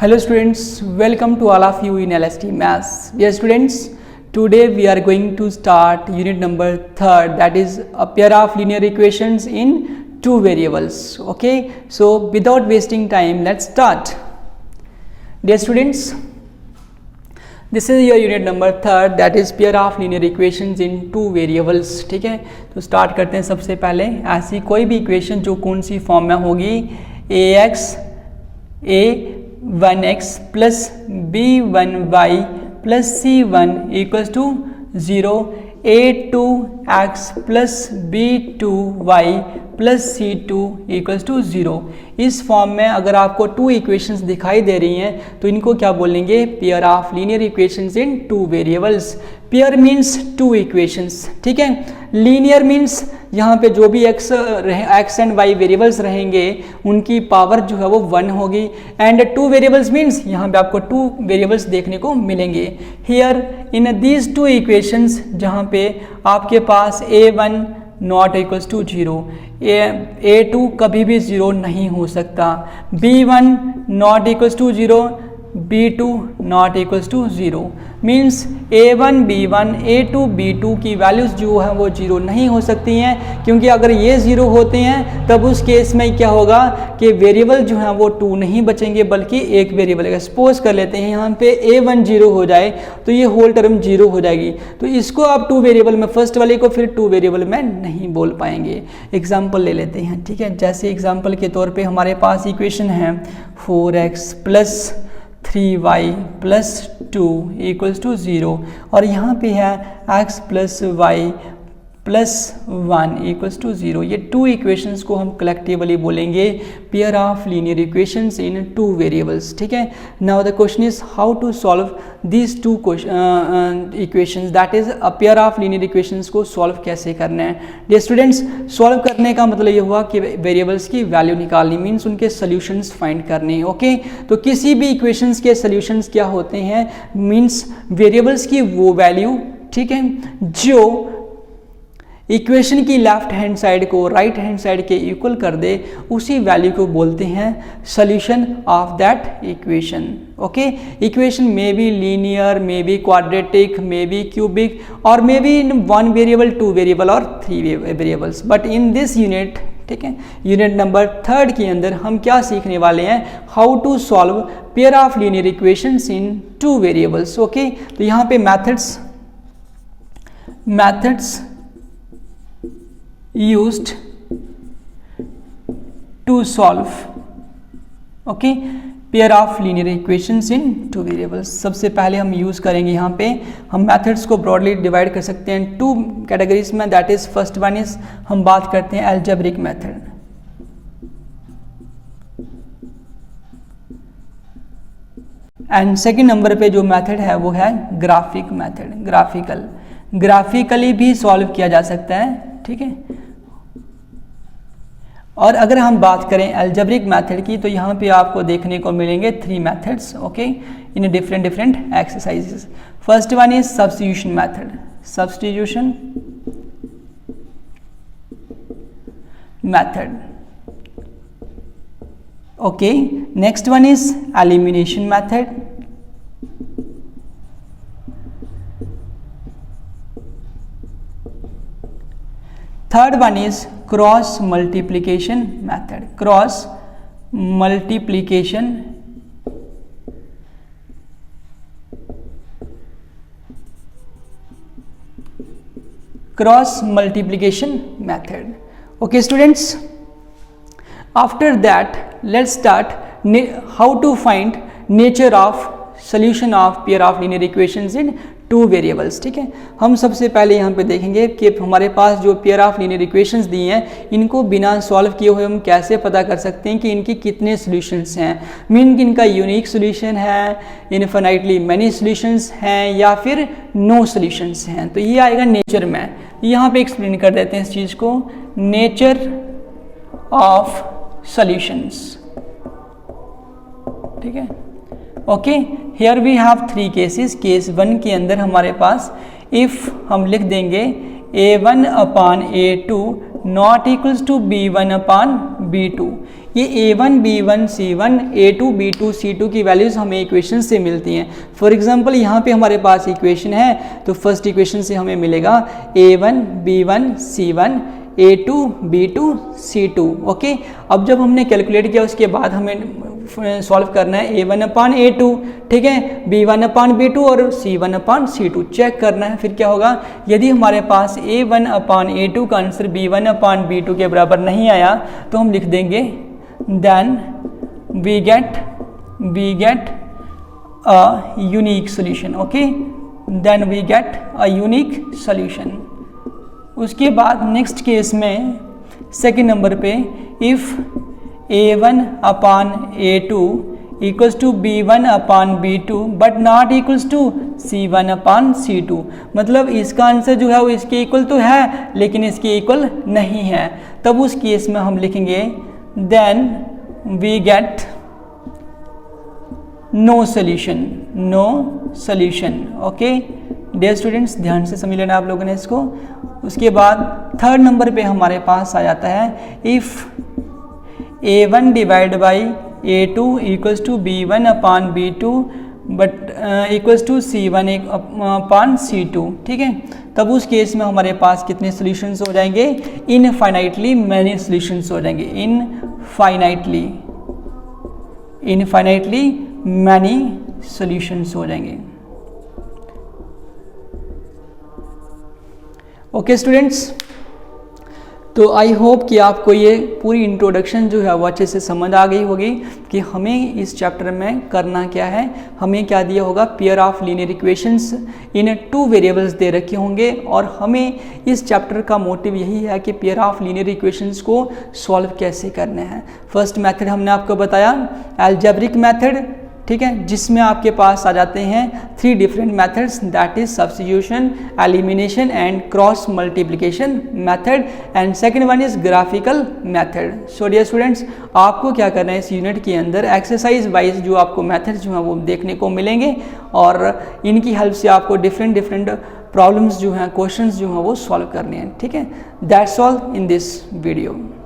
Hello students, welcome to all of you in LST Maths. Dear students, today we are going to start unit number 3rd, that is a pair of linear equations in two variables. Okay, so without wasting time, let's start. Dear students, this is your unit number 3rd, that is pair of linear equations in two variables. ठीक है, तो start करते हैं. सबसे पहले ऐसी कोई भी इक्वेशन जो कौन सी फॉर्म में होगी, ax a1x plus b1y plus c1 equals to 0, a2x plus b2y plus c2 equals to 0. इस फॉर्म में अगर आपको टू इक्वेशंस दिखाई दे रही हैं तो इनको क्या बोलेंगे, pair of linear equations in two variables. Pair means two equations. ठीक है, लीनियर मीन्स यहाँ पे जो भी x एंड y वेरिएबल्स रहेंगे उनकी पावर जो है वो 1 होगी. एंड टू वेरिएबल्स मीन्स यहाँ पे आपको टू वेरिएबल्स देखने को मिलेंगे. Here in these two equations जहाँ पे आपके पास a1 not equals to 0, a2 कभी भी 0 नहीं हो सकता, b1 not equals to 0, b2 not equals to 0. Means a1 b1 a2 b2 की वैल्यूज़ जो है वो 0 नहीं हो सकती हैं, क्योंकि अगर ये 0 होते हैं तब उस केस में क्या होगा कि वेरिएबल जो है वो 2 नहीं बचेंगे बल्कि एक वेरिएबल है. सपोज कर लेते हैं यहाँ पे a1 0 हो जाए तो ये होल टर्म 0 हो जाएगी, तो इसको आप टू वेरिएबल में, फर्स्ट वाले को फिर टू वेरिएबल में नहीं बोल पाएंगे. एग्जाम्पल ले लेते हैं. ठीक है, जैसे एग्जाम्पल के तौर पर हमारे पास इक्वेशन है 4x plus 3y plus 2 equals to 0 और यहाँ पे है x plus Y plus 1 equals to 0. ये टू इक्वेशंस को हम कलेक्टिवली बोलेंगे pair of linear equations in two variables. ठीक है, now the question is how to solve these two equations, that is a pair of linear equations को solve कैसे करना है. डियर स्टूडेंट्स, सॉल्व करने का मतलब ये हुआ कि वेरिएबल्स की वैल्यू निकालनी, मीन्स उनके सोल्यूशंस फाइंड करने. ओके, तो किसी भी इक्वेशंस के सोल्यूशंस क्या होते हैं, मीन्स वेरिएबल्स की वो वैल्यू, ठीक है, जो इक्वेशन की लेफ्ट हैंड साइड को राइट हैंड साइड के इक्वल कर दे, उसी वैल्यू को बोलते हैं solution of that equation. Okay, equation may be linear, may be quadratic, may be cubic और may be in one variable, two variable और three variables. But in this unit, ठीक है, यूनिट नंबर 3rd के अंदर हम क्या सीखने वाले हैं, how to solve pair of linear equations in two variables. Okay, तो यहाँ पे methods used to solve pair of linear equations in two variables. सबसे पहले हम यूज करेंगे, यहाँ पे हम मेथड्स को ब्रॉडली डिवाइड कर सकते हैं टू कैटेगरीज में. That is first one is हम बात करते हैं algebraic method, and second number पे जो मेथड है वो है ग्राफिक मेथड. ग्राफिकली भी सॉल्व किया जा सकता है. ठीक है, और अगर हम बात करें अलजेब्रिक मेथड की तो यहाँ पे आपको देखने को मिलेंगे 3 methods. Okay, in different exercises. First one is substitution method. Okay, next one is elimination method. Third one is cross multiplication method. Cross multiplication method. Okay students, after that let's start how to find nature of solution of pair of linear equations in two variables. ठीक है, हम सबसे पहले यहाँ पे देखेंगे कि हमारे पास जो पेयर ऑफ लीनियर इक्वेशंस दी हैं इनको बिना सॉल्व किए हुए हम कैसे पता कर सकते हैं कि इनकी कितने सॉल्यूशंस हैं. मीन इनका यूनिक सॉल्यूशन है, इनफिनाइटली मैनी सॉल्यूशंस हैं या फिर नो सॉल्यूशंस हैं. तो ये आएगा नेचर में. यहाँ पे एक्सप्लेन कर देते हैं इस चीज़ को, नेचर ऑफ सॉल्यूशंस. ठीक है, okay, here we have 3 cases. Case 1 के अंदर हमारे पास इफ़ हम लिख देंगे a1 upon a2 not equals to b1 upon b2. ये A1 B1 C1 A2 B2 C2 की वैल्यूज़ हमें इक्वेशन से मिलती हैं। फॉर एग्जांपल यहाँ पे हमारे पास इक्वेशन है, तो फर्स्ट इक्वेशन से हमें मिलेगा A1 B1 C1 A2 B2 C2। Okay, अब जब हमने कैलकुलेट किया उसके बाद हमें सॉल्व करना है A1 अपान A2, ठीक है, B1 अपान B2 और C1 अपान C2 चेक करना है। फिर क्या होगा, यदि हमारे पास A1 अपान A2 का आंसर B1 अपान B2 के बराबर नहीं आया तो हम लिख देंगे then we get a unique solution. Okay, then we get a unique solution. उसके बाद नेक्स्ट केस में सेकेंड नंबर पे if A1 upon A2 equals to B1 upon B2 but not equals to C1 upon C2, मतलब इसका answer जो है वो इसके इक्वल तो है लेकिन इसके इक्वल नहीं है, तब उस केस में हम लिखेंगे then we get no solution. Okay dear students, ध्यान से समझ लेना आप लोगों ने इसको। उसके बाद थर्ड नंबर पे हमारे पास आ जाता है if A1 divide by A2 equals to B1 upon B2 but equals to C1 upon C2, ठीक है, तब उस केस में हमारे पास कितने सॉल्यूशंस हो जाएंगे, इनफाइनाइटली मैनी सॉल्यूशंस हो जाएंगे, इनफाइनाइटली मैनी सॉल्यूशंस हो जाएंगे। ओके स्टूडेंट्स, तो आई होप कि आपको ये पूरी इंट्रोडक्शन जो है वो अच्छे से समझ आ गई होगी कि हमें इस चैप्टर में करना क्या है। हमें क्या दिया होगा, pair of linear equations in 2 variables दे रखे होंगे और हमें इस चैप्टर का मोटिव यही है कि पेयर ऑफ लीनियर इक्वेशंस को सॉल्व कैसे करना है। फर्स्ट मेथड हमने आपको बताया अलजेब्रिक मेथड, ठीक है, जिसमें आपके पास आ जाते हैं 3 different methods, that is substitution, elimination and cross multiplication method, and second one is graphical method. So dear students, आपको क्या करना है, इस यूनिट के अंदर एक्सरसाइज वाइज जो आपको मेथड्स जो हैं वो देखने को मिलेंगे और इनकी हेल्प से आपको डिफरेंट प्रॉब्लम्स जो हैं, क्वेश्चंस जो हैं वो सॉल्व करने हैं, ठीक है। That's all in this video.